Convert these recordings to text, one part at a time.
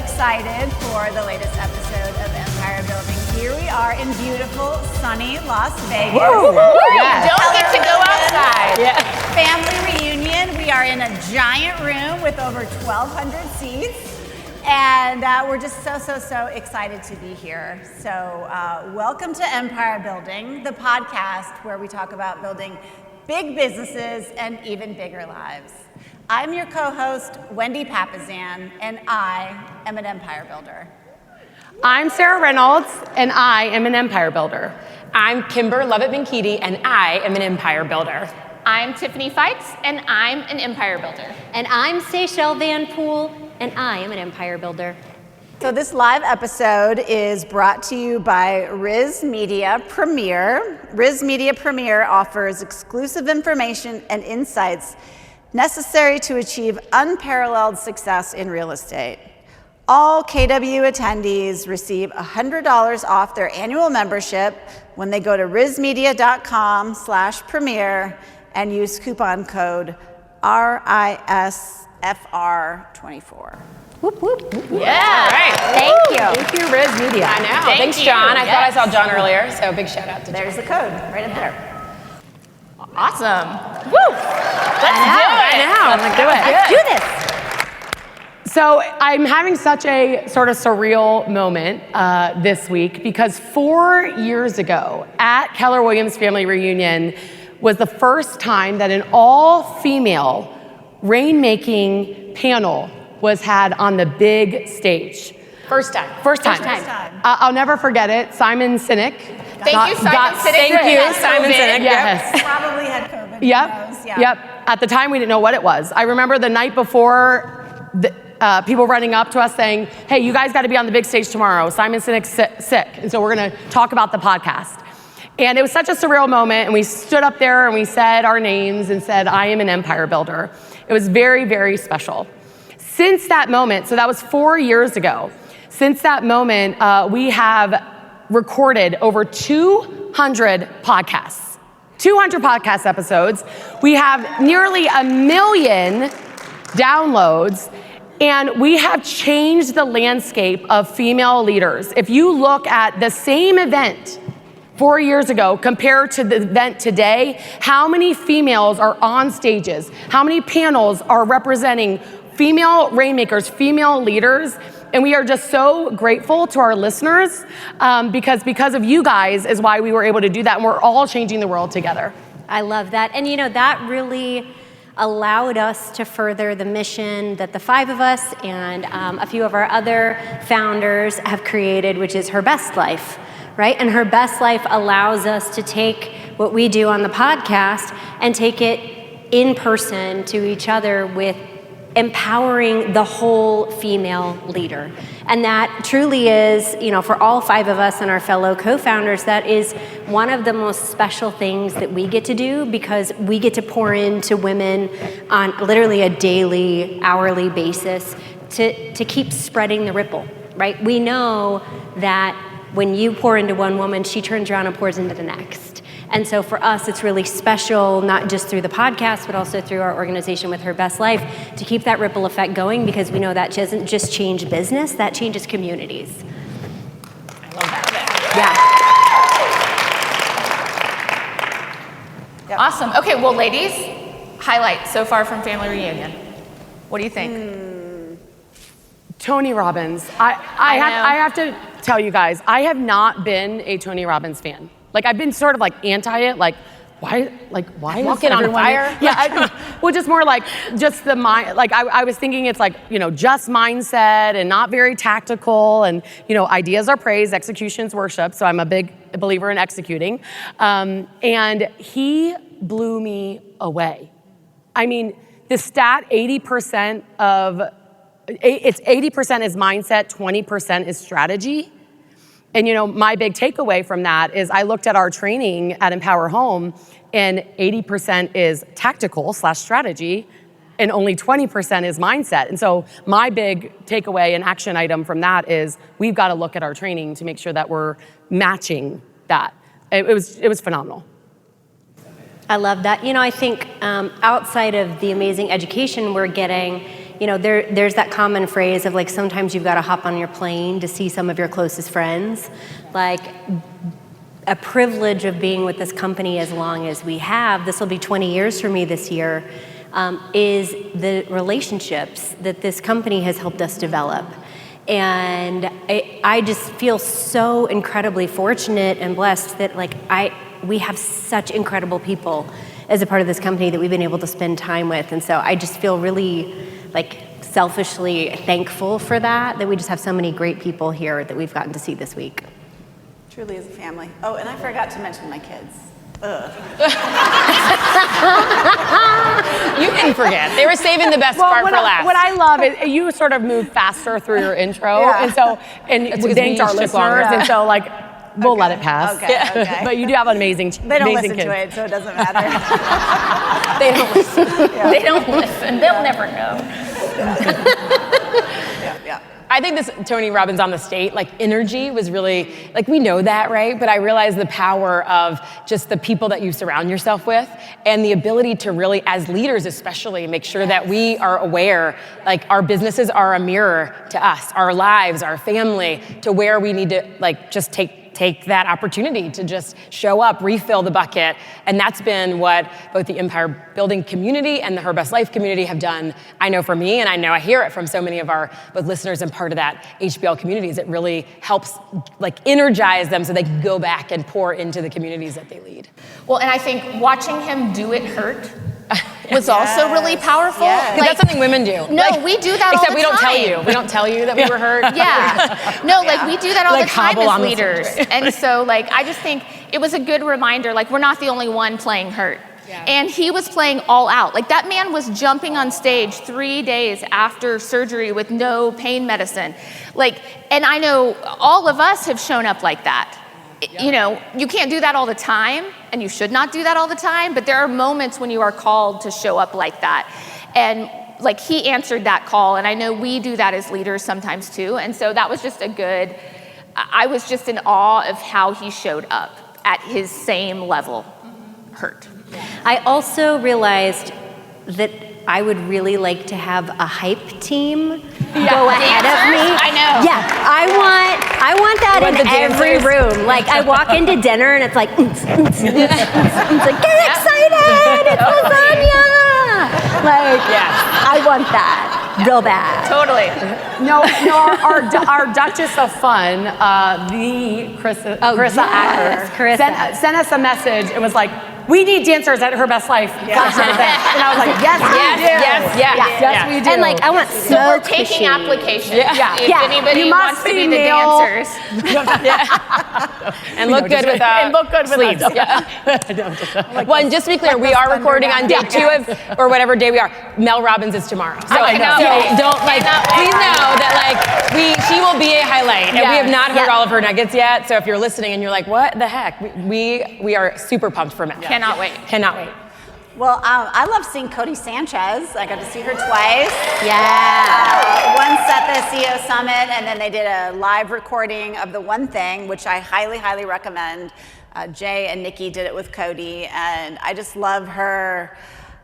excited for the latest episode of Empire Building. Here we are in beautiful, sunny Las Vegas. Yes. Don't get to go outside. Yeah. Family reunion. We are in a giant room with over 1,200 seats. And we're just so excited to be here. So welcome to Empire Building, the podcast where we talk about building big businesses and even bigger lives. I'm your co-host, Wendy Papazan, and I am an empire builder. I'm Sarah Reynolds, and I am an empire builder. I'm Kimber Lovett-Benkidi, and I am an empire builder. I'm Tiffany Fikes, and I'm an empire builder. And I'm Seychelle Van Poel, and I am an empire builder. So this live episode is brought to you by Riz Media Premier. Riz Media Premier offers exclusive information and insights necessary to achieve unparalleled success in real estate. All KW attendees receive $100 off their annual membership when they go to rizmedia.com/premier and use coupon code RISFR24. Whoop, whoop. Yeah. Right. Thank you. Thank you, Riz Media. I know. Thanks, Thank John. you. I thought I saw John earlier, so big shout out to John. There's the code right up there. Awesome. Woo. Let's do it. Let's do this. So I'm having such a sort of surreal moment this week because 4 years ago at Keller Williams Family Reunion was the first time that an all-female rainmaking panel was had on the big stage. First time. First time. I'll never forget it. Simon Sinek. Thank you, Simon Sinek. Thank you, Simon Sinek. Yes. Probably had COVID. Yep. At the time, we didn't know what it was. I remember the night before, people running up to us saying, hey, you guys got to be on the big stage tomorrow. Simon Sinek's sick. And so we're going to talk about the podcast. And it was such a surreal moment. And we stood up there and we said our names and said, I am an empire builder. It was very, very special. Since that moment, so that was 4 years ago, since that moment, we have recorded over 200 podcasts, 200 podcast episodes. We have nearly 1 million downloads, and we have changed the landscape of female leaders. If you look at the same event 4 years ago compared to the event today, how many females are on stages? How many panels are representing female rainmakers, female leaders? And we are just so grateful to our listeners because of you guys is why we were able to do that. And we're all changing the world together. I love that. And that really allowed us to further the mission that the five of us and a few of our other founders have created, which is Her Best Life, right? And Her Best Life allows us to take what we do on the podcast and take it in person to each other with empowering the whole female leader. And that truly is, for all five of us and our fellow co-founders, that is one of the most special things that we get to do because we get to pour into women on literally a daily, hourly basis to keep spreading the ripple, right? We know that when you pour into one woman, she turns around and pours into the next. And so for us, it's really special, not just through the podcast, but also through our organization with Her Best Life, to keep that ripple effect going because we know that doesn't just change business, that changes communities. I love that. Yeah. Yep. Awesome. Okay, well, ladies, highlight so far from Family Reunion. What do you think? Tony Robbins. I have to tell you guys, I have not been a Tony Robbins fan. I've been sort of anti it, why walking on fire? Yeah, just more just the mind. I was thinking it's just mindset and not very tactical, and ideas are praised, execution's worship. So I'm a big believer in executing, and he blew me away. I mean, the stat 80% is mindset, 20% is strategy. And my big takeaway from that is I looked at our training at Empower Home, and 80% is tactical/strategy, and only 20% is mindset. And so my big takeaway and action item from that is we've got to look at our training to make sure that we're matching that. It was phenomenal. I love that. I think outside of the amazing education we're getting, there's that common phrase of like, sometimes you've got to hop on your plane to see some of your closest friends. Like, a privilege of being with this company as long as we have, this will be 20 years for me this year, is the relationships that this company has helped us develop. And I just feel so incredibly fortunate and blessed that we have such incredible people as a part of this company that we've been able to spend time with. And so I just feel really selfishly thankful for that we just have so many great people here that we've gotten to see this week. Truly is a family. Oh, and I forgot to mention my kids. Ugh. You didn't forget. They were saving the best part for last. What I love is you sort of move faster through your intro, and we thanked our listeners, and so we'll let it pass. Okay. But you do have an amazing They don't amazing listen kids. to it, so it doesn't matter. They don't listen. They don't listen. They'll never know. Yeah. I think this Tony Robbins on the state, energy was really, we know that, right? But I realized the power of just the people that you surround yourself with and the ability to really, as leaders especially, make sure that we are aware, our businesses are a mirror to us, our lives, our family, to where we need to, just take that opportunity to just show up, refill the bucket. And that's been what both the Empire Building community and the Her Best Life community have done. I know for me, and I know I hear it from so many of our both listeners and part of that HBL communities, it really helps energize them so they can go back and pour into the communities that they lead. Well, and I think watching him do it hurt was also really powerful. Yes. That's something women do. No, we do that all the time. Except we don't tell you. We don't tell you that we were hurt. Yeah. No, we do that all the time hobble as on the leaders. And so, I just think it was a good reminder, we're not the only one playing hurt. Yeah. And he was playing all out. That man was jumping on stage 3 days after surgery with no pain medicine. And I know all of us have shown up like that. You can't do that all the time, and you should not do that all the time, but there are moments when you are called to show up like that. And he answered that call, and I know we do that as leaders sometimes too. And so that was just I was just in awe of how he showed up at his same level, hurt. I also realized that I would really like to have a hype team go ahead of me. I know. Yeah, I want that in every room. I walk into dinner and it's get excited, it's lasagna. I want that real bad. Totally. No, our Duchess of Fun, the Carissa Acker, sent us a message. It was we need dancers at Her Best Life. And I was yes, we do. And I want so we're taking applications. If anybody wants to be the male dancers. And look good with sleeves. Well, and just to be clear, we are recording on day 2 of, or whatever day we are. Mel Robbins is tomorrow. So I know. Don't please know that she will be a highlight. And we have not heard all of her nuggets yet. So if you're listening and you're what the heck, we are super pumped for Mel. Cannot wait. Well, I love seeing Cody Sanchez. I got to see her twice. Yeah. Once at the CEO Summit, and then they did a live recording of The One Thing, which I highly, highly recommend. Jay and Nikki did it with Cody, and I just love her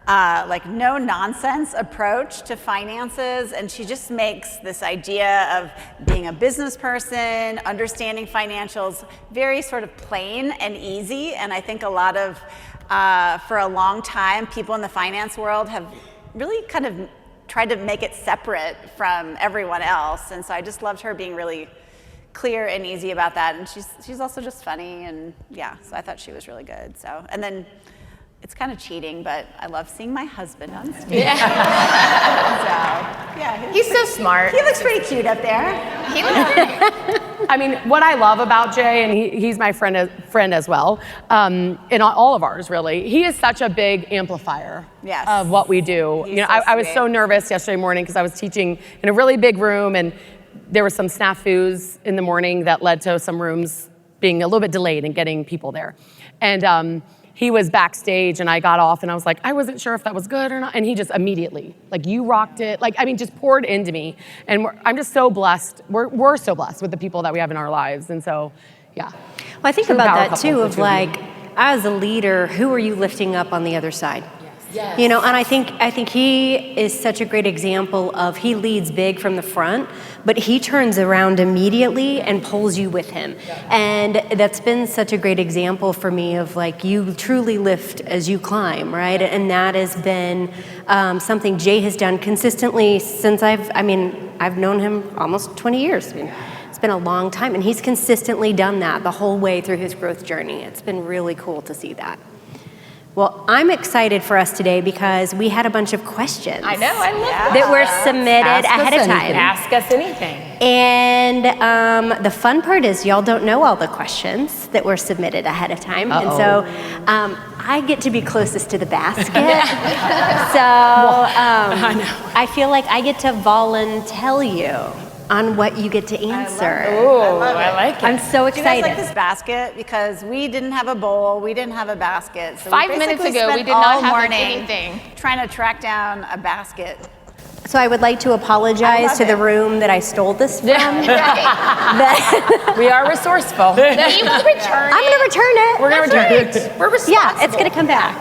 no-nonsense approach to finances, and she just makes this idea of being a business person, understanding financials, very sort of plain and easy, and I think a lot of for a long time, people in the finance world have really kind of tried to make it separate from everyone else. And so I just loved her being really clear and easy about that. And she's also just funny, and so I thought she was really good. So, and then it's kind of cheating, but I love seeing my husband on stage. He's so smart. He looks pretty cute up there. I mean, what I love about Jay, and he's my friend as well, in all of ours, really, he is such a big amplifier of what we do. He's I was so nervous yesterday morning because I was teaching in a really big room, and there were some snafus in the morning that led to some rooms being a little bit delayed in getting people there. And he was backstage, and I got off, and I was I wasn't sure if that was good or not. And he just immediately, you rocked it. Just poured into me. And I'm just so blessed. We're so blessed with the people that we have in our lives. And so, Well, I think about that too, of as a leader, who are you lifting up on the other side? Yes. You know, and I think he is such a great example of, he leads big from the front, but he turns around immediately and pulls you with him. And that's been such a great example for me of like, you truly lift as you climb, right? And that has been something Jay has done consistently since I've known him almost 20 years. I mean, it's been a long time, and he's consistently done that the whole way through his growth journey. It's been really cool to see that. Well, I'm excited for us today because we had a bunch of questions. I know, I love that. That were submitted ahead of time. Ask us anything. And the fun part is y'all don't know all the questions that were submitted ahead of time. And so I get to be closest to the basket. I feel like I get to volunteer you on what you get to answer. Ooh, I like it. I'm so Do you guys excited. like this basket? Because we didn't have a bowl, we didn't have a basket. So 5 we minutes basically ago, we spent did not all have morning anything. trying to track down a basket. So I would like to I apologize love to the it. room that I stole this from. We are resourceful. We will return I'm going to return it. We're going to return it. We're responsible. Yeah, it's going to come back.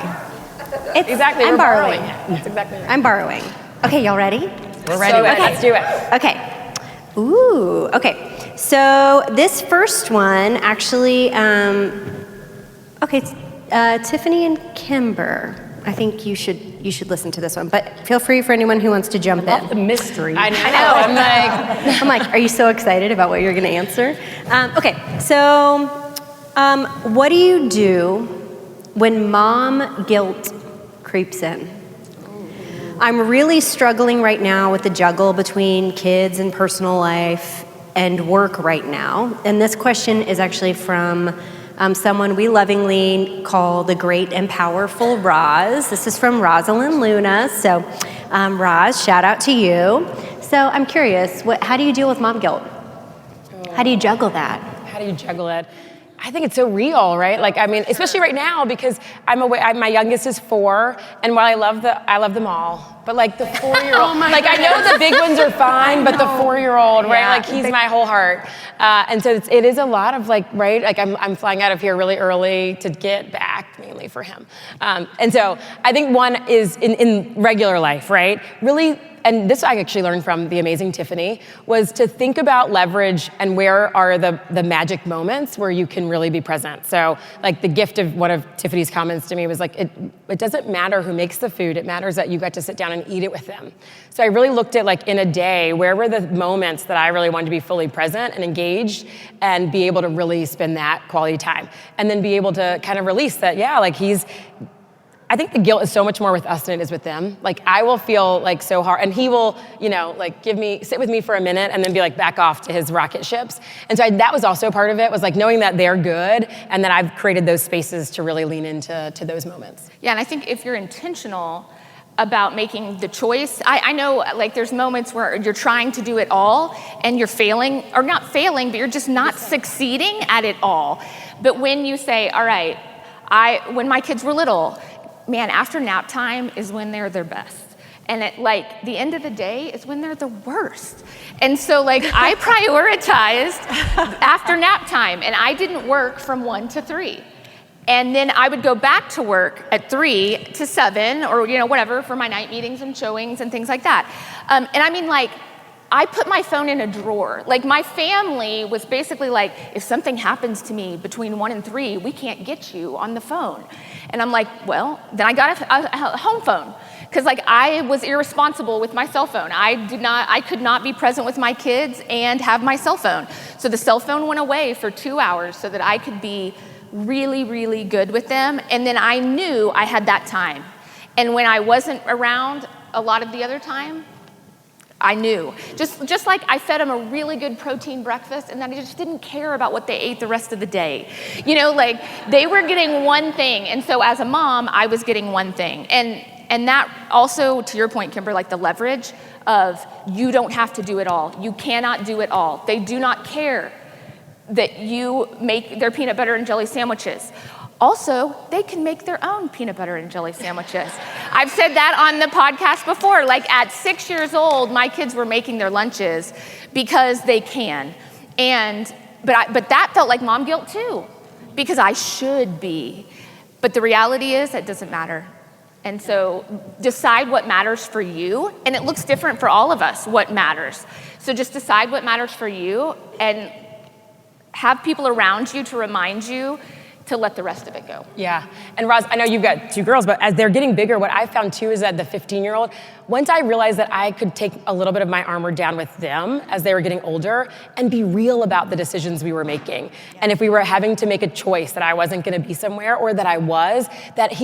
Exactly, I'm we're borrowing. it. That's exactly right. I'm borrowing. Okay, y'all ready? We're ready. Okay. Let's do it. Okay. Ooh, okay. So this first one actually, Tiffany and Kimber. I think you should listen to this one, but feel free for anyone who wants to jump in. The mystery. I know. I'm like, are you so excited about what you're going to answer? Okay, so what do you do when mom guilt creeps in? I'm really struggling right now with the juggle between kids and personal life and work right now. And this question is actually from someone we lovingly call the great and powerful Roz. This is from Rosalind Luna. So Roz, shout out to you. So I'm curious, how do you deal with mom guilt? How do you juggle that? How do you juggle it? I think it's so real, right? Like, I mean, especially right now because my youngest is 4, and while I love them all, but like the 4-year-old, like I know the big ones are fine, but the 4-year-old, right? Like he's my whole heart, and so it is a lot of like, right? Like I'm flying out of here really early to get back, mainly for him, and so I think one is in regular life, right? Really. And this I actually learned from the amazing Tiffany, was to think about leverage and where are the magic moments where you can really be present. So like the gift of one of Tiffany's comments to me was like, it doesn't matter who makes the food, it matters that you got to sit down and eat it with them. So I really looked at like in a day, where were the moments that I really wanted to be fully present and engaged and be able to really spend that quality time. And then be able to kind of release that, I think the guilt is so much more with us than it is with them. Like I will feel like so hard, and he will, like sit with me for a minute and then be like back off to his rocket ships. And so that was also part of it, was like knowing that they're good and that I've created those spaces to really lean into those moments. Yeah, and I think if you're intentional about making the choice, I know like there's moments where you're trying to do it all and you're failing, or not failing, but you're just not succeeding at it all. But when you say, all right, when my kids were little, man, after nap time is when they're their best. And at like the end of the day is when they're the worst. And so like I prioritized after nap time, and I didn't work from 1 to 3. And then I would go back to work at 3 to 7 or whatever for my night meetings and showings and things like that. And I mean like, I put my phone in a drawer. Like my family was basically like, if something happens to me between 1 and 3, we can't get you on the phone. And I'm like, well, then I got a home phone. Because like I was irresponsible with my cell phone. I could not be present with my kids and have my cell phone. So the cell phone went away for 2 hours so that I could be really, really good with them. And then I knew I had that time. And when I wasn't around a lot of the other time, I knew. Just like I fed them a really good protein breakfast and then I just didn't care about what they ate the rest of the day. Like they were getting one thing. And so as a mom, I was getting one thing. And that also, to your point, Kimber, like the leverage of you don't have to do it all. You cannot do it all. They do not care that you make their peanut butter and jelly sandwiches. Also, they can make their own peanut butter and jelly sandwiches. I've said that on the podcast before. Like at 6 years old, my kids were making their lunches because they can. But that felt like mom guilt too, because I should be. But the reality is that doesn't matter. And so decide what matters for you, and it looks different for all of us, what matters. So just decide what matters for you and have people around you to remind you to let the rest of it go. Yeah, and Roz, I know you've got 2 girls, but as they're getting bigger, what I found too is that the 15-year-old, once I realized that I could take a little bit of my armor down with them as they were getting older and be real about the decisions we were making. And if we were having to make a choice that I wasn't gonna be somewhere or that I was,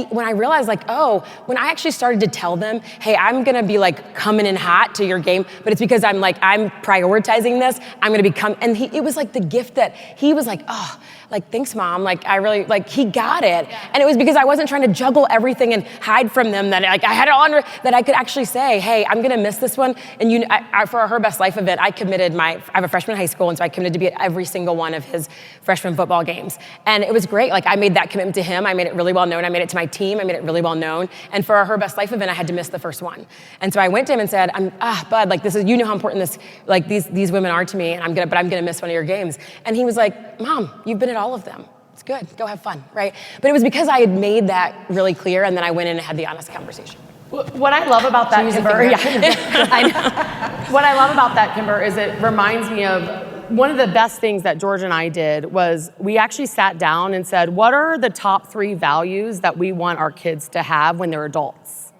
when I realized like, oh, when I actually started to tell them, hey, I'm gonna be like coming in hot to your game, but it's because I'm prioritizing this, I'm gonna become, and it was like the gift that he was like, oh, like, thanks, Mom. Like, I really, like, he got it. Yeah. And it was because I wasn't trying to juggle everything and hide from them that, like, I had it all under, that I could actually say, hey, I'm gonna miss this one. And for Her Best Life event, I have a freshman in high school, and so I committed to be at every single one of his freshman football games. And it was great. Like, I made that commitment to him. I made it really well known. I made it to my team. I made it really well known. And for Her Best Life event, I had to miss the first one. And so I went to him and said, Bud, like, you know how important this, like, these women are to me, and I'm gonna miss one of your games. And he was like, Mom, you've been at all of them. It's good, go have fun, right? But it was because I had made that really clear, and then I went in and had the honest conversation. What I love about that, Kimber, I know. What I love about that, Kimber, is it reminds me of one of the best things that George and I did was we actually sat down and said, what are the top 3 values that we want our kids to have when they're adults?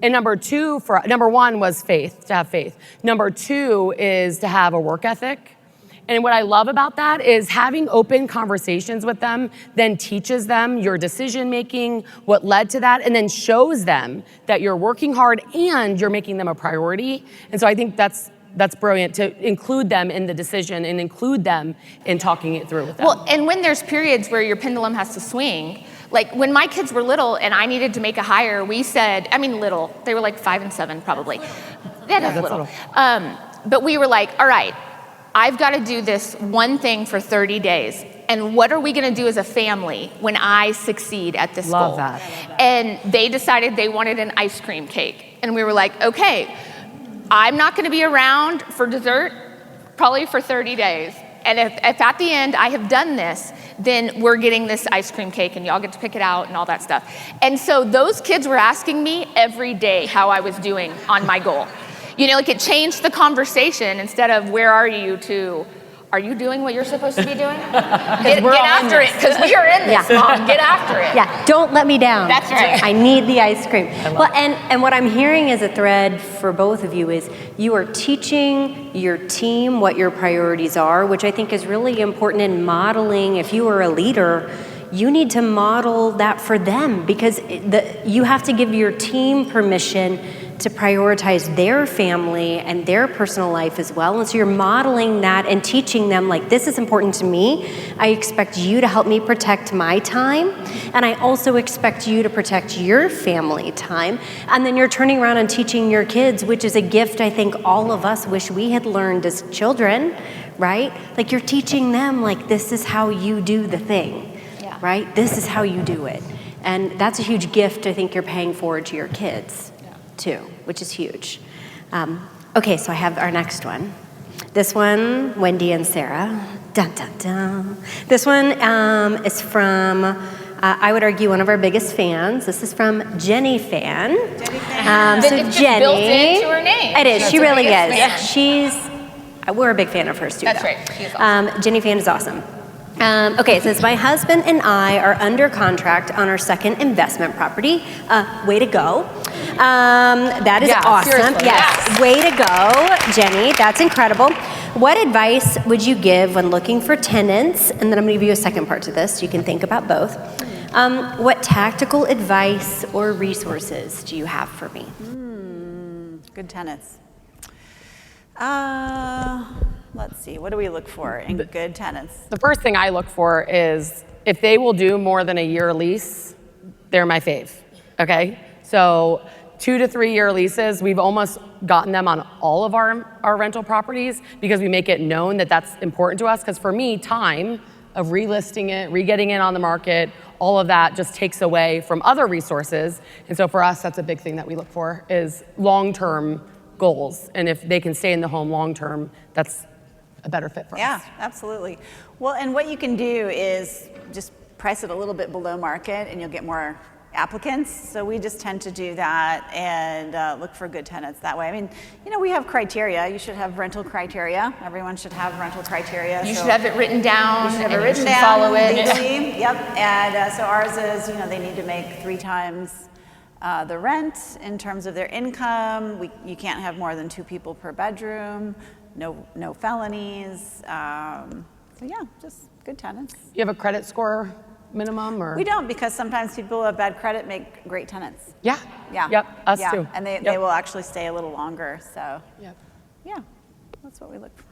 And number 1 was faith, to have faith. Number 2 is to have a work ethic. And what I love about that is having open conversations with them then teaches them your decision making, what led to that, and then shows them that you're working hard and you're making them a priority. And so I think that's brilliant to include them in the decision and include them in talking it through with them. Well, and when there's periods where your pendulum has to swing, like when my kids were little and I needed to make a hire, we said, little, they were like 5 and 7 probably. That's little. But we were like, all right, I've got to do this one thing for 30 days. And what are we going to do as a family when I succeed at this goal? Love that. And they decided they wanted an ice cream cake. And we were like, okay, I'm not going to be around for dessert probably for 30 days. And if at the end I have done this, then we're getting this ice cream cake and y'all get to pick it out and all that stuff. And so those kids were asking me every day how I was doing on my goal. You know, like it changed the conversation instead of where are you to, are you doing what you're supposed to be doing? Get after it, because we are in this, Mom. Get after it. Yeah, don't let me down. That's right. I need the ice cream. Well, and what I'm hearing as a thread for both of you is you are teaching your team what your priorities are, which I think is really important in modeling. If you are a leader, you need to model that for them because you have to give your team permission to prioritize their family and their personal life as well. And so you're modeling that and teaching them like, this is important to me. I expect you to help me protect my time. And I also expect you to protect your family time. And then you're turning around and teaching your kids, which is a gift I think all of us wish we had learned as children, right? Like you're teaching them like, this is how you do the thing, right? This is how you do it. And that's a huge gift I think you're paying forward to your kids. Too, which is huge. Okay, so I have our next one. This one, Wendy and Sarah. Dun, dun, dun. This one is from, I would argue, one of our biggest fans. This is from Jenny Fan. So it's Jenny, built into her name. It is. That's she really is. Fan. We're a big fan of hers too. That's though. right. She's awesome. Jenny Fan is awesome. Okay, it says, my husband and I are under contract on our second investment property. Way to go. That is awesome. Seriously. Yes, way to go, Jenny. That's incredible. What advice would you give when looking for tenants? And then I'm going to give you a second part to this so you can think about both. What tactical advice or resources do you have for me? Good tenants. Let's see, what do we look for in good tenants? The first thing I look for is if they will do more than a year lease, they're my fave, okay? So 2 to 3 year leases, we've almost gotten them on all of our rental properties because we make it known that that's important to us. Because for me, time of relisting it, re-getting it on the market, all of that just takes away from other resources. And so for us, that's a big thing that we look for is long-term goals. And if they can stay in the home long-term, that's a better fit for us. Yeah, absolutely. Well, and what you can do is just price it a little bit below market and you'll get more applicants, so we just tend to do that and look for good tenants that way. I mean, we have criteria. You should have rental criteria. Everyone should have rental criteria. You should have it written down. You should have and it written you should down follow it. legally. Yep. And so ours is, they need to make 3 times the rent in terms of their income. You can't have more than 2 people per bedroom. No felonies. So yeah, just good tenants. You have a credit score minimum, or? We don't, because sometimes people with bad credit make great tenants. Yeah. Yeah. Yep. Us yeah. too. And they will actually stay a little longer. So Yep. yeah, that's what we look for.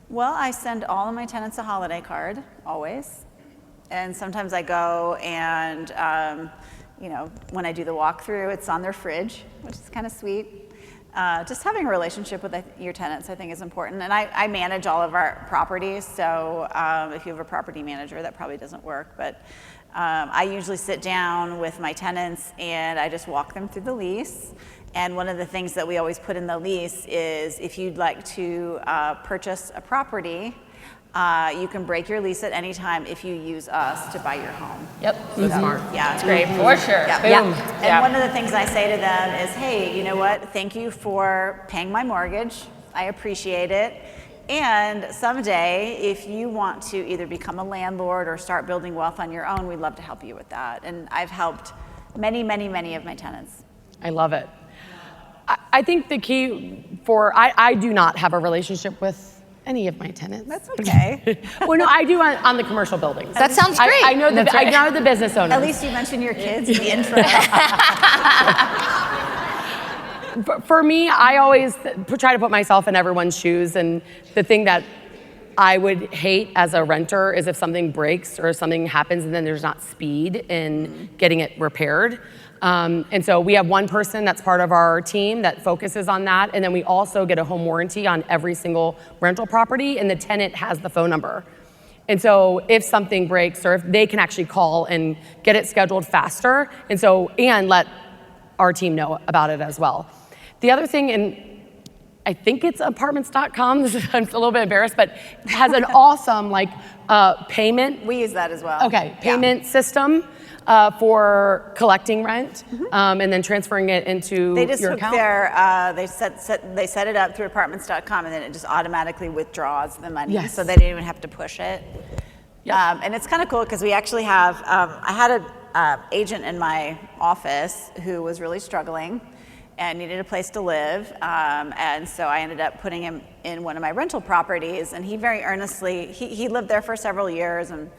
Well, I send all of my tenants a holiday card, always. And sometimes I go and, when I do the walkthrough, it's on their fridge, which is kind of sweet. Just having a relationship with your tenants, I think, is important. And I manage all of our properties, so if you have a property manager, that probably doesn't work. But I usually sit down with my tenants and I just walk them through the lease. And one of the things that we always put in the lease is if you'd like to purchase a property, you can break your lease at any time if you use us to buy your home. Yep. So smart. Yeah, It's great. For sure. Yeah. Boom. And one of the things I say to them is, hey, you know what? Thank you for paying my mortgage. I appreciate it. And someday, if you want to either become a landlord or start building wealth on your own, we'd love to help you with that. And I've helped many, many, many of my tenants. I love it. I think the key I do not have a relationship with any of my tenants. That's okay. Well, no, I do on the commercial buildings. That sounds great. I know the business owners. At least you mentioned your kids in the intro. For me, I always try to put myself in everyone's shoes, and the thing that I would hate as a renter is if something breaks or something happens and then there's not speed in getting it repaired. And so we have one person that's part of our team that focuses on that, and then we also get a home warranty on every single rental property, and the tenant has the phone number. And so if something breaks, or if they can actually call and get it scheduled faster, and let our team know about it as well. The other thing, and I think it's apartments.com, I'm a little bit embarrassed, but it has an awesome payment. We use that as well. Okay, payment system for collecting rent, and then transferring it into They just your hook account. they set it up through apartments.com, and then it just automatically withdraws the money. Yes. So they didn't even have to push it. Yep. And it's kind of cool because we actually have, I had an agent in my office who was really struggling and needed a place to live. And so I ended up putting him in one of my rental properties, and he very earnestly, he lived there for several years and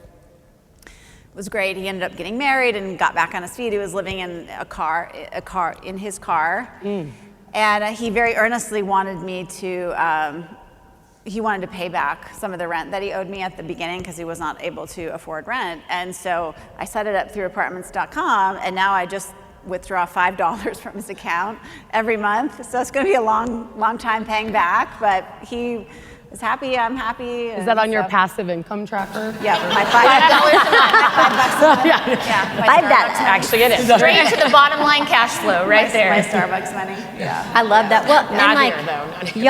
it was great. He ended up getting married and got back on his feet. He was living in in his car. And he very earnestly wanted me to, he wanted to pay back some of the rent that he owed me at the beginning because he was not able to afford rent. And so I set it up through apartments.com, and now I just withdraw $5 from his account every month. So it's going to be a long time paying back, but he was happy, I'm happy. Is that on your passive income tracker? Yeah, my $5 a month. $5. Actually, it is. Straight to the bottom line cash flow right there. My Starbucks money. Yeah. I love that. Well, Not and here, though. Not here.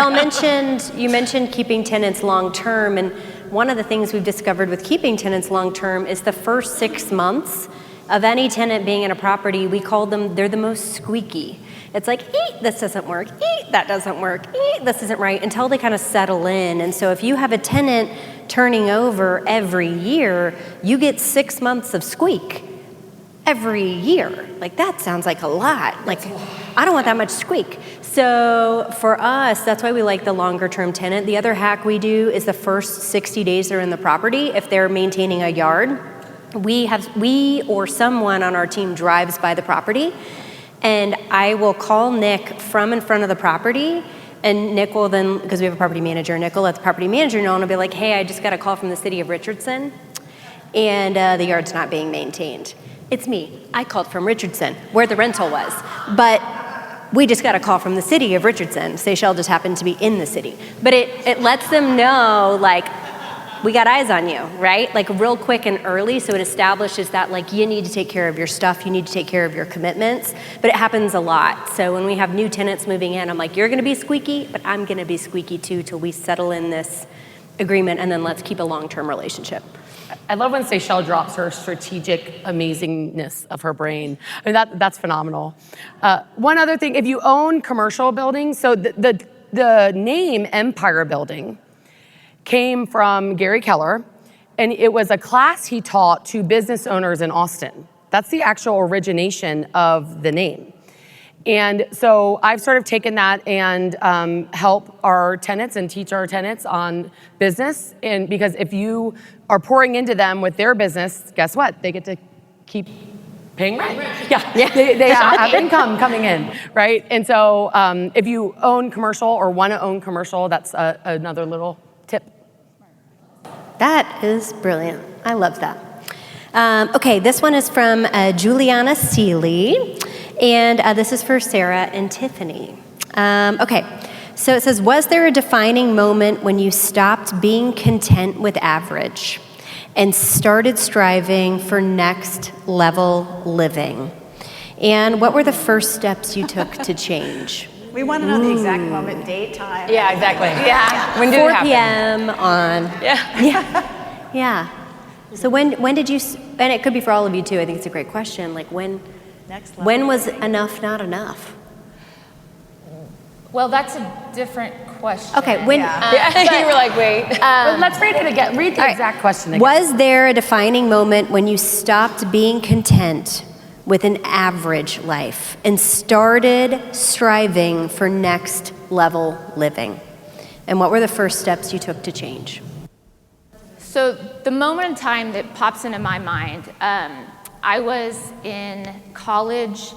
you mentioned keeping tenants long term, and one of the things we've discovered with keeping tenants long term is the first 6 months of any tenant being in a property, we call them, they're the most squeaky. It's like, this doesn't work, that doesn't work, this isn't right, until they kind of settle in. And so if you have a tenant turning over every year, you get 6 months of squeak every year. Like, that sounds like a lot. Like, I don't want that much squeak. So for us, that's why we like the longer term tenant. The other hack we do is the first 60 days they're in the property, if they're maintaining a yard, we or someone on our team drives by the property, and I will call Nick from in front of the property, and Nick will then, because we have a property manager, Nick will let the property manager know, and I'll be like, hey, I just got a call from the city of Richardson, and the yard's not being maintained. It's me. I called from Richardson, where the rental was, but we just got a call from the city of Richardson. Seychelles just happened to be in the city. But it lets them know, like, we got eyes on you, right? Like real quick and early, so it establishes that like you need to take care of your stuff, you need to take care of your commitments, but it happens a lot. So when we have new tenants moving in, I'm like, you're gonna be squeaky, but I'm gonna be squeaky too till we settle in this agreement, and then let's keep a long-term relationship. I love when Seychelle drops her strategic amazingness of her brain. I mean, that's phenomenal. One other thing, if you own commercial buildings, so the name Empire Building came from Gary Keller, and it was a class he taught to business owners in Austin. That's the actual origination of the name. And so I've sort of taken that and help our tenants and teach our tenants on business. And because if you are pouring into them with their business, guess what? They get to keep paying rent. Yeah. They have income coming in, right? And so if you own commercial or want to own commercial, that's another little tip. That is brilliant. I love that. Okay, this one is from Juliana Seeley. And this is for Sarah and Tiffany. Okay, so it says, was there a defining moment when you stopped being content with average and started striving for next level living? And what were the first steps you took to change? We want to know the exact moment, date, time. Yeah, exactly. Yeah. When did it 4 happen? p.m. on. Yeah. So when did you, and it could be for all of you too, I think it's a great question, like when was enough not enough? Well, that's a different question. Okay, when, You were like, wait. Let's read it again. Read the exact question again. Was there a defining moment when you stopped being content with an average life and started striving for next level living? And what were the first steps you took to change? So the moment in time that pops into my mind, I was in college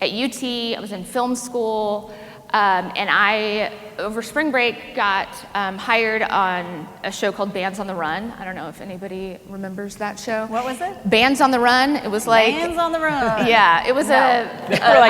at UT, I was in film school, and I, over spring break, got hired on a show called Bands on the Run. I don't know if anybody remembers that show. What was it? Bands on the Run. It was like... Bands on the Run. Yeah, it was a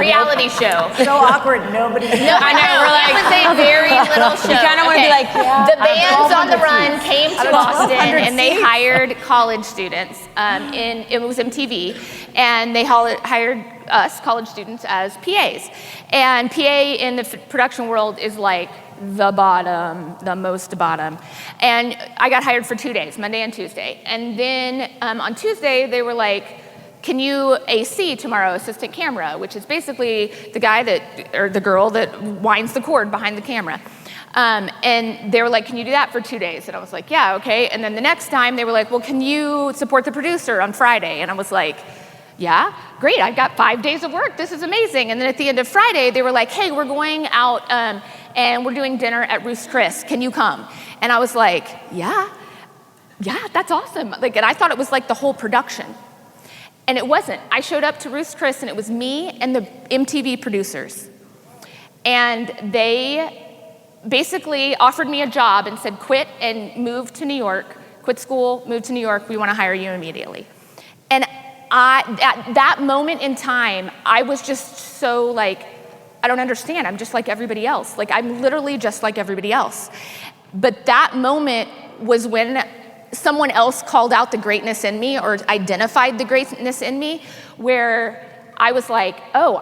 reality show. So awkward, nobody. No, I know. We're like, it was a very little show. You kind of want to be like, yeah. The Bands on the Run came to Austin, 1,200 and they seats. hired college students. It was MTV, and they hired us, college students, as PAs. And PA in the production world is like the bottom, the most bottom. And I got hired for 2 days, Monday and Tuesday. And then on Tuesday, they were like, can you AC tomorrow, assistant camera, which is basically the guy or the girl that winds the cord behind the camera. And they were like, can you do that for 2 days? And I was like, yeah, okay. And then the next time they were like, well, can you support the producer on Friday? And I was like, yeah, great, I've got 5 days of work, this is amazing. And then at the end of Friday, they were like, hey, we're going out and we're doing dinner at Ruth's Chris, can you come? And I was like, yeah, that's awesome. Like, and I thought it was like the whole production. And it wasn't. I showed up to Ruth's Chris and it was me and the MTV producers. And they basically offered me a job and said, quit and move to New York, quit school, move to New York, we want to hire you immediately. And at that moment in time, I was just so like, I don't understand. I'm just like everybody else. Like, I'm literally just like everybody else. But that moment was when someone else called out the greatness in me or identified the greatness in me, where I was like, oh,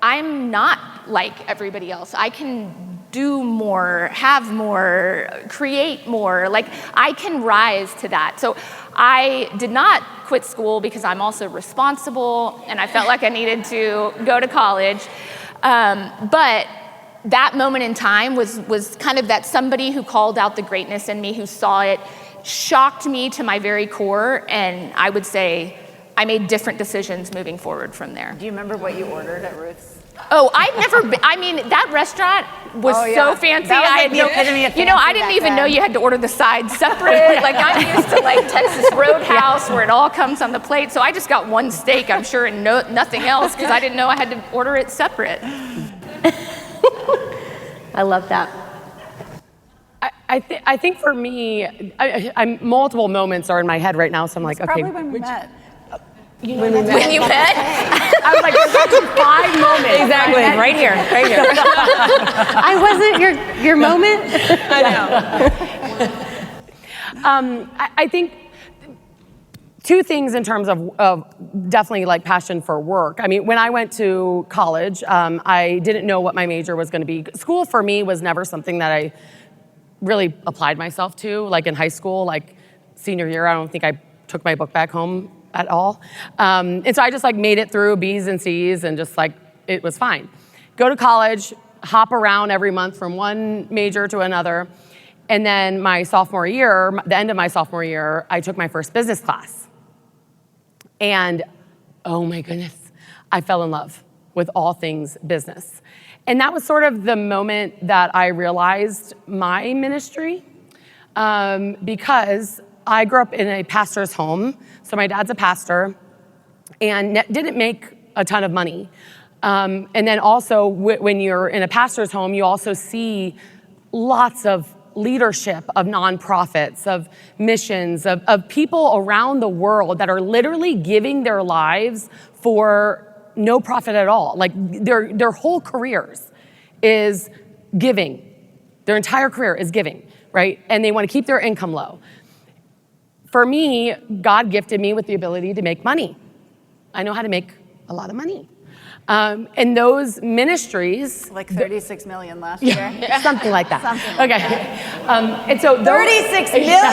I'm not like everybody else. I can do more, have more, create more. Like, I can rise to that. So I did not quit school because I'm also responsible and I felt like I needed to go to college. But that moment in time was kind of that somebody who called out the greatness in me, who saw it, shocked me to my very core, and I would say I made different decisions moving forward from there. Do you remember what you ordered at Ruth's? Oh, I've never been, I mean, that restaurant was so fancy. That was I like the epitome of you know, I fancy didn't back even know then. you had to order the sides separate. Like, I'm used to like Texas Roadhouse where it all comes on the plate. So I just got one steak, I'm sure, and nothing else because I didn't know I had to order it separate. I love that. I think for me, multiple moments are in my head right now, so I'm like, okay. Probably when we met. When you met? I was like, there's actually 5 moments. Exactly, right here. I wasn't your moment. I know. I think two things in terms of definitely like passion for work. I mean, when I went to college, I didn't know what my major was going to be. School for me was never something that I really applied myself to. Like in high school, like senior year, I don't think I took my book back home at all. And so I just like made it through B's and C's and just like, it was fine. Go to college, hop around every month from one major to another. And then my sophomore year, the end of my sophomore year, I took my first business class. And oh my goodness, I fell in love with all things business. And that was sort of the moment that I realized my ministry, because I grew up in a pastor's home. So my dad's a pastor and didn't make a ton of money. And then also when you're in a pastor's home, you also see lots of leadership of nonprofits, of missions, of people around the world that are literally giving their lives for no profit at all. Like their whole careers is giving. Their entire career is giving, right? And they want to keep their income low. For me, God gifted me with the ability to make money. I know how to make a lot of money. And those ministries, Like 36 million last year. something like that. Something like okay. And so 36 million. I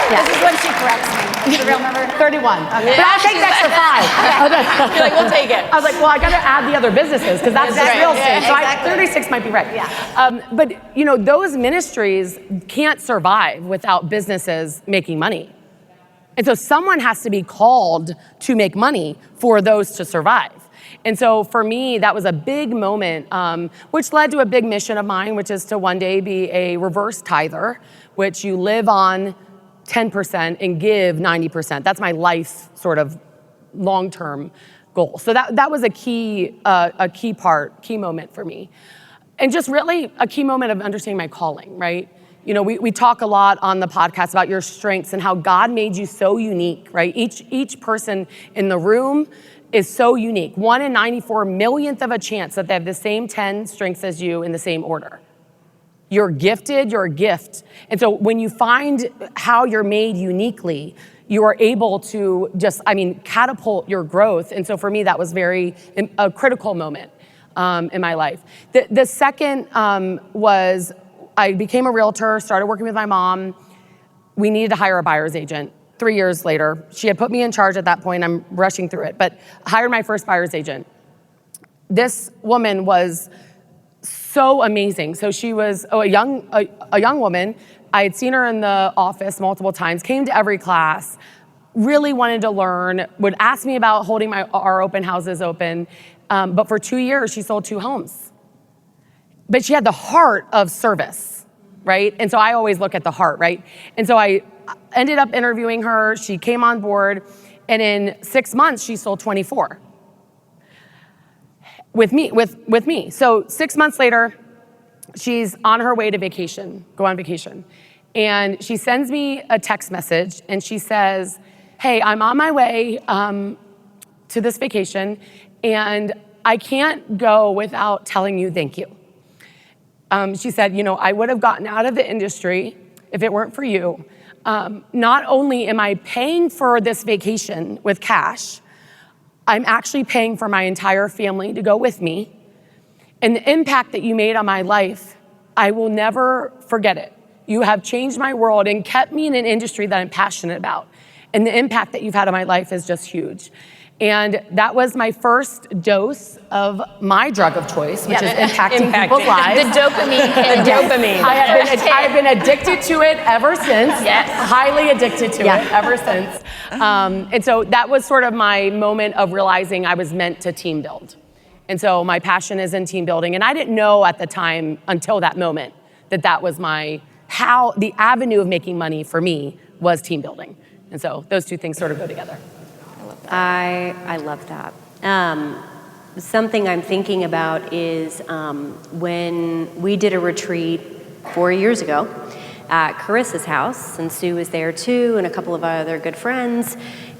know. This is when she corrects me. What's the real number? 31. Okay. But I think that's for 5. You're like, we'll take it. I was like, well, I got to add the other businesses because that's Right. real estate. So exactly. 36 might be right. Yeah. But you know, those ministries can't survive without businesses making money. And so someone has to be called to make money for those to survive. And so for me, that was a big moment, which led to a big mission of mine, which is to one day be a reverse tither, which you live on 10% and give 90%. That's my life sort of long-term goal. So that was a key moment for me. And just really a key moment of understanding my calling, right? You know, we talk a lot on the podcast about your strengths and how God made you so unique, right? Each person in the room is so unique. 1 in 94 millionth of a chance that they have the same 10 strengths as you in the same order. You're gifted, you're a gift. And so when you find how you're made uniquely, you are able to just, catapult your growth. And so for me, that was a critical moment in my life. The second was I became a realtor, started working with my mom. We needed to hire a buyer's agent. 3 years later, she had put me in charge at that point. I'm rushing through it, but I hired my first buyer's agent. This woman was so amazing. So she was a young woman. I had seen her in the office multiple times, came to every class, really wanted to learn, would ask me about holding our open houses open. But for 2 years, she sold 2 homes. But she had the heart of service, right? And so I always look at the heart, right? And so I ended up interviewing her. She came on board. And in 6 months, she sold 24 with me. So 6 months later, she's on her way to go on vacation. And she sends me a text message and she says, hey, I'm on my way to this vacation and I can't go without telling you thank you. She said, I would have gotten out of the industry if it weren't for you. Not only am I paying for this vacation with cash, I'm actually paying for my entire family to go with me. And the impact that you made on my life, I will never forget it. You have changed my world and kept me in an industry that I'm passionate about. And the impact that you've had on my life is just huge. And that was my first dose of my drug of choice, which is impacting people's lives. The dopamine hit. The dopamine. I have been addicted to it ever since. Yes. Highly addicted to it ever since. And so that was sort of my moment of realizing I was meant to team build. And so my passion is in team building. And I didn't know at the time until that moment that was how the avenue of making money for me was team building. And so those two things sort of go together. I love that. Something I'm thinking about is when we did a retreat 4 years ago at Carissa's house, and Sue was there too, and a couple of other good friends,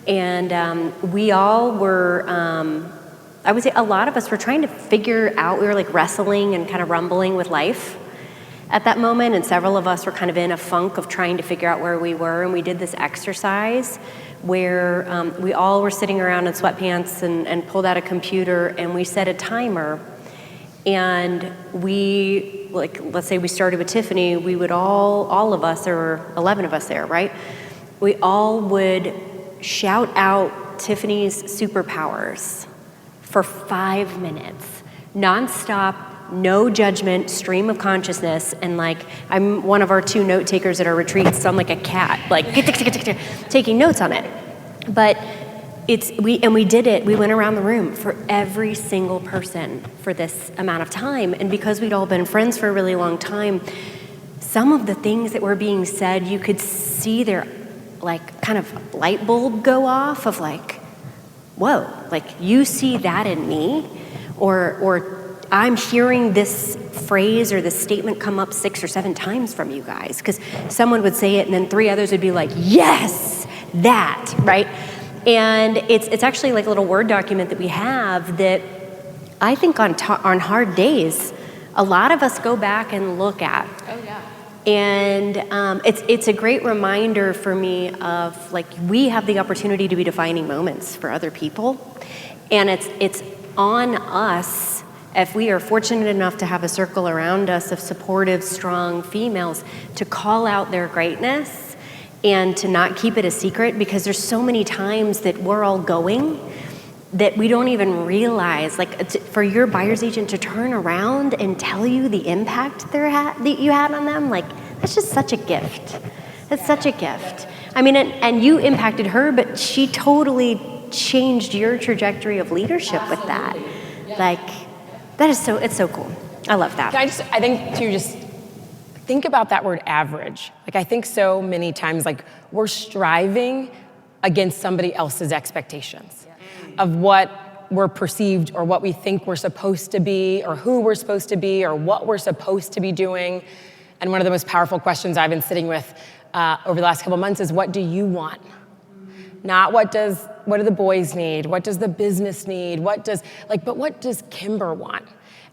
and we all were, I would say a lot of us were trying to figure out, we were like wrestling and kind of rumbling with life. at that moment, and several of us were kind of in a funk of trying to figure out where we were, and we did this exercise where we all were sitting around in sweatpants and pulled out a computer, and we set a timer. And we, like, let's say we started with Tiffany, we would all of us, there were 11 of us there, right? We all would shout out Tiffany's superpowers for 5 minutes, nonstop, no judgment, stream of consciousness. And like, I'm one of our 2 note takers at our retreats, so I'm like a cat, like taking notes on it. But we did it. We went around the room for every single person for this amount of time. And because we'd all been friends for a really long time, some of the things that were being said, you could see their like kind of light bulb go off of like, whoa, like you see that in me? Or I'm hearing this phrase or this statement come up 6 or 7 times from you guys. Because someone would say it and then 3 others would be like, yes, that, right? And it's actually like a little Word document that we have that I think on hard days, a lot of us go back and look at. Oh, yeah. And it's a great reminder for me of like, we have the opportunity to be defining moments for other people. And it's on us, if we are fortunate enough to have a circle around us of supportive, strong females, to call out their greatness and to not keep it a secret, because there's so many times that we're all going that we don't even realize, like for your buyer's agent to turn around and tell you the impact that you had on them, like that's just such a gift. That's such a gift. I mean, and you impacted her, but she totally changed your trajectory of leadership with that. Like, that is it's so cool. I love that. I think too, just think about that word average. Like I think so many times, like we're striving against somebody else's expectations of what we're perceived or what we think we're supposed to be or who we're supposed to be or what we're supposed to be doing. And one of the most powerful questions I've been sitting with over the last couple of months is, what do you want? Not what do the boys need? What does the business need? But what does Kimber want?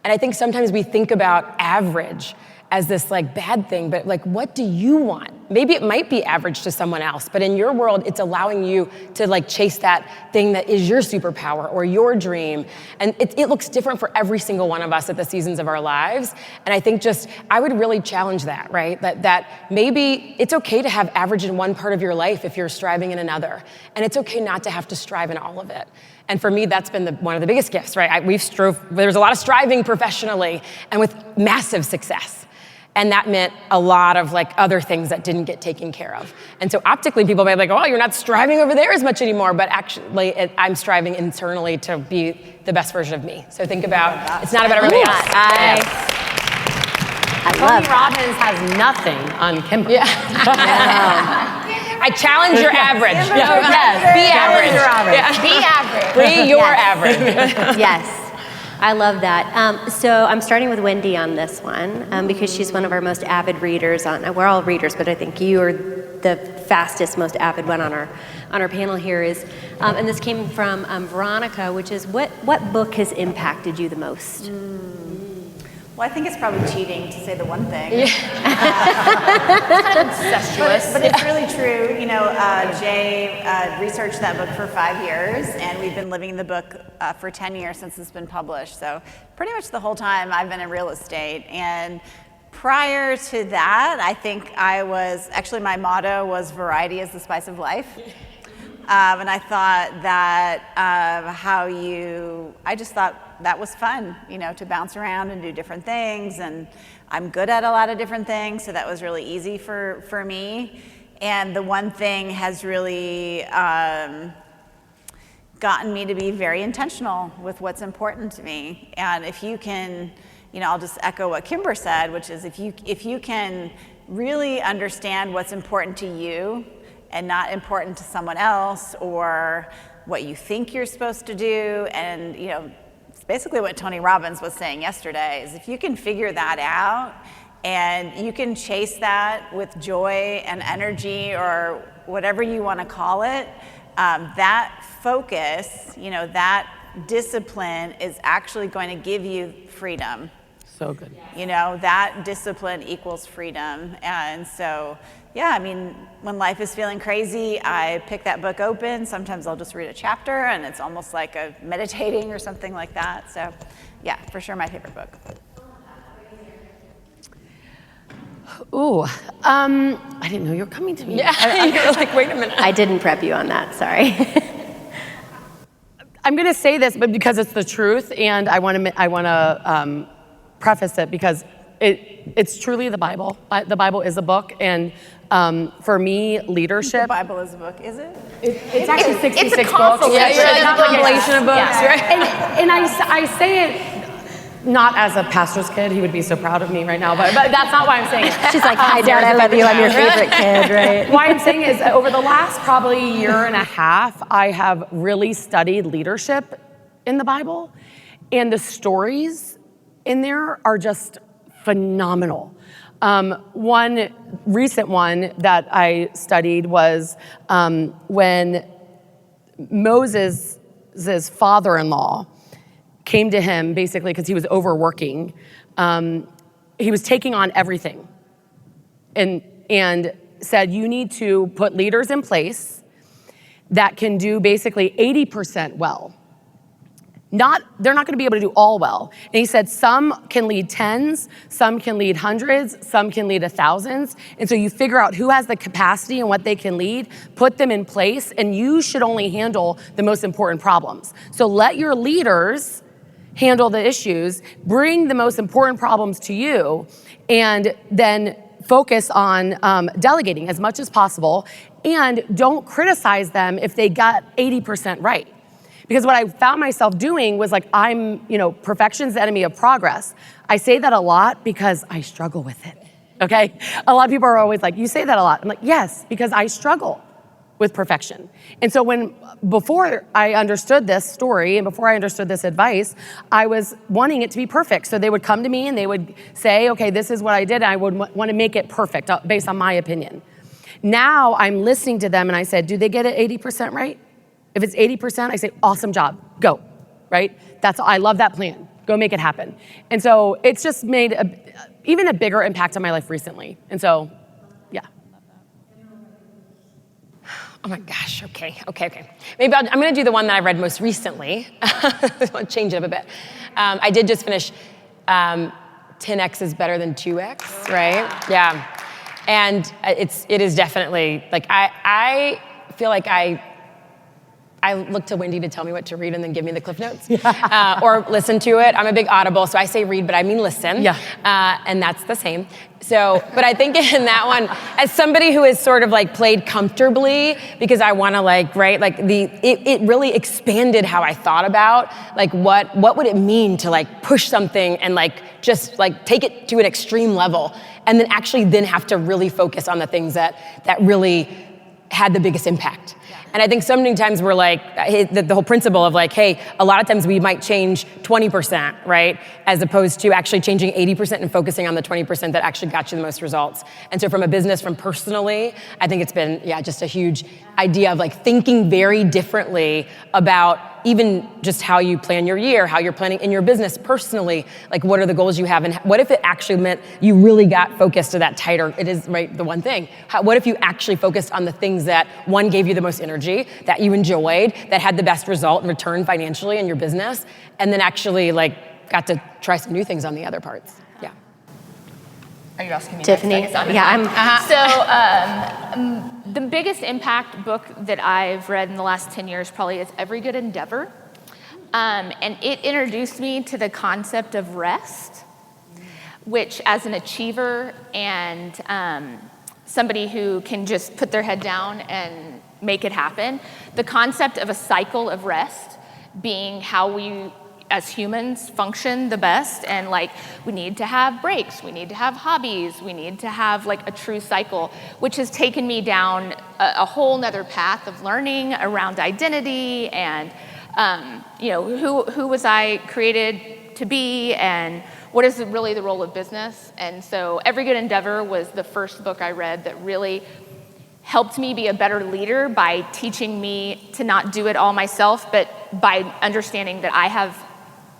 And I think sometimes we think about average as this like bad thing, but like, what do you want? Maybe it might be average to someone else, but in your world, it's allowing you to like chase that thing that is your superpower or your dream. And it looks different for every single one of us at the seasons of our lives. And I think I would really challenge that, right? That maybe it's okay to have average in one part of your life if you're striving in another. And it's okay not to have to strive in all of it. And for me, that's been one of the biggest gifts, right? There's a lot of striving professionally and with massive success. And that meant a lot of like other things that didn't get taken care of. And so optically, people may be like, oh, you're not striving over there as much anymore, but actually I'm striving internally to be the best version of me. So think about, it's not about everybody else. Tony Robbins has nothing on Kimber. Yeah. I challenge your average. Yes. Be average. Your average. Yeah. Be average. Be your average. Yes. I love that. So I'm starting with Wendy on this one because she's one of our most avid readers. We're all readers, but I think you are the fastest, most avid one on our panel here. And this came from Veronica, which is what book has impacted you the most? Well, I think it's probably cheating to say the one thing. It's kind of incestuous. But it's really true. You know, Jay researched that book for 5 years, and we've been living the book for 10 years since it's been published. So pretty much the whole time I've been in real estate. And prior to that, I think my motto was variety is the spice of life. And I thought that I just thought that was fun, you know, to bounce around and do different things. And I'm good at a lot of different things, so that was really easy for me. And the one thing has really gotten me to be very intentional with what's important to me. And if you can, you know, I'll just echo what Kimber said, which is if you can really understand what's important to you and not important to someone else or what you think you're supposed to do. And, you know, it's basically what Tony Robbins was saying yesterday, is if you can figure that out and you can chase that with joy and energy or whatever you want to call it, that focus, you know, that discipline is actually going to give you freedom. So good. You know, that discipline equals freedom. And so, yeah, I mean, when life is feeling crazy, I pick that book open. Sometimes I'll just read a chapter and it's almost like a meditating or something like that. So, yeah, for sure my favorite book. Ooh, I didn't know you were coming to me. Yeah, you're like, wait a minute. I didn't prep you on that, sorry. I'm going to say this, but because it's the truth, and I want to preface it because it's truly the Bible. The Bible is a book, and for me, leadership. The Bible is a book, is it? It's actually 66 it's a books. compilation. It's a compilation of books, right? And I say it not as a pastor's kid. He would be so proud of me right now, but that's not why I'm saying it. She's like, hi, Dad, I love you. I'm your favorite kid, right? Why I'm saying is over the last probably year and a half, I have really studied leadership in the Bible, and the stories in there are just phenomenal. One recent one that I studied was when Moses' father-in-law came to him basically because he was overworking. He was taking on everything and said, you need to put leaders in place that can do basically 80% well. They're not gonna be able to do all well. And he said, some can lead tens, some can lead hundreds, some can lead thousands. And so you figure out who has the capacity and what they can lead, put them in place, and you should only handle the most important problems. So let your leaders handle the issues, bring the most important problems to you, and then focus on delegating as much as possible, and don't criticize them if they got 80% right. Because what I found myself doing was like, perfection's the enemy of progress. I say that a lot because I struggle with it, okay? A lot of people are always like, you say that a lot. I'm like, yes, because I struggle with perfection. And so before I understood this story and before I understood this advice, I was wanting it to be perfect. So they would come to me and they would say, okay, this is what I did. And I would want to make it perfect based on my opinion. Now I'm listening to them and I said, do they get it 80% right? If it's 80%, I say, awesome job, go, right? I love that plan, go make it happen. And so it's just made even a bigger impact on my life recently. And so, yeah. Oh my gosh, okay. Maybe I'm gonna do the one that I read most recently. I'll change it up a bit. I did just finish 10X is better than 2X, right? Yeah. And it is definitely, like, I feel like I look to Wendy to tell me what to read and then give me the Cliff Notes, or listen to it. I'm a big Audible, so I say read, but I mean listen. Yeah. And that's the same. So, but I think in that one, as somebody who has sort of like played comfortably, because I want to it really expanded how I thought about like what would it mean to like push something and like just like take it to an extreme level, and then actually then have to really focus on the things that really had the biggest impact. And I think so many times we're like, the whole principle of like, hey, a lot of times we might change 20%, right? As opposed to actually changing 80% and focusing on the 20% that actually got you the most results. And so from a business, from personally, I think it's been, just a huge idea of like thinking very differently about even just how you plan your year, how you're planning in your business personally, like what are the goals you have, and what if it actually meant you really got focused to that tighter, it is right, the one thing. What if you actually focused on the things that one gave you the most energy, that you enjoyed, that had the best result and return financially in your business, and then actually like got to try some new things on the other parts. Yeah. Are you asking me? Tiffany? Next? I guess Yeah, So the biggest impact book that I've read in the last 10 years probably is Every Good Endeavor. And it introduced me to the concept of rest, which as an achiever and somebody who can just put their head down and make it happen, the concept of a cycle of rest being how we as humans function the best, and like we need to have breaks, we need to have hobbies, we need to have like a true cycle, which has taken me down a whole nother path of learning around identity and who was I created to be, and what is really the role of business. And so Every Good Endeavor was the first book I read that really helped me be a better leader by teaching me to not do it all myself, but by understanding that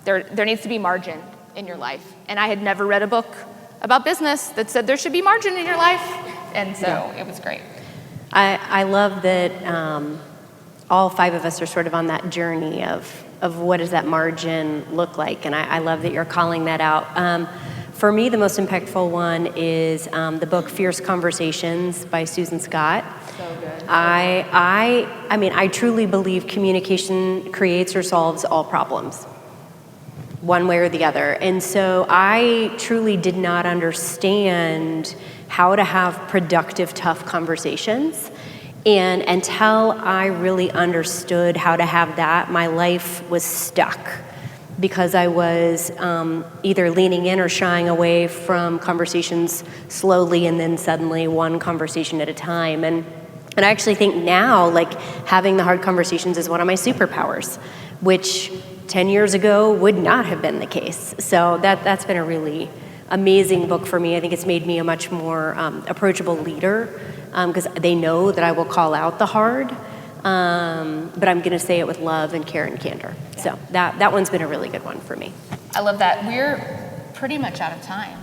there needs to be margin in your life. And I had never read a book about business that said there should be margin in your life. And so it was great. I love that all 5 of us are sort of on that journey of what does that margin look like, and I love that you're calling that out. For me, the most impactful one is the book Fierce Conversations by Susan Scott. So good. I mean, I truly believe communication creates or solves all problems, one way or the other. And so I truly did not understand how to have productive, tough conversations. And until I really understood how to have that, my life was stuck because I was either leaning in or shying away from conversations slowly and then suddenly one conversation at a time. And I actually think now, like, having the hard conversations is one of my superpowers, which 10 years ago would not have been the case. So that's been a really amazing book for me. I think it's made me a much more approachable leader because they know that I will call out the hard, but I'm going to say it with love and care and candor. Yeah. So that one's been a really good one for me. I love that. We're pretty much out of time.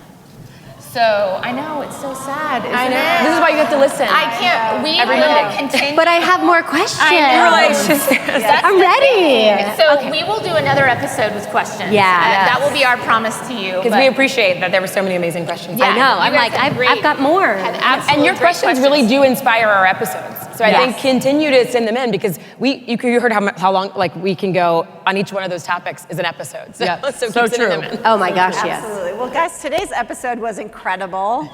So I know it's so sad, isn't it? This is why you have to listen. I can't. We Every will Monday. continue. But I have more questions. I know. That's I'm ready. So we will do another episode with questions. Yeah. That will be our promise to you. Because we appreciate that there were so many amazing questions. Yeah, I know. you I'm guys like, have I've got more. And your questions really do inspire our episodes. So I think continue to send them in because you heard how long like we can go on each one of those topics is an episode. So, so keep sending them in. Oh my gosh, yes. Absolutely. Well, guys, today's episode was incredible,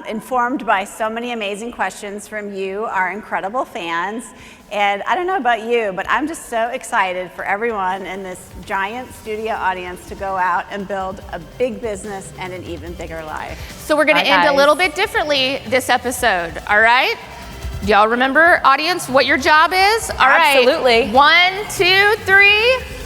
informed by so many amazing questions from you, our incredible fans. And I don't know about you, but I'm just so excited for everyone in this giant studio audience to go out and build a big business and an even bigger life. So we're going to end a little bit differently this episode, all right? Do y'all remember, audience, what your job is? All right. Absolutely. 1, 2, 3.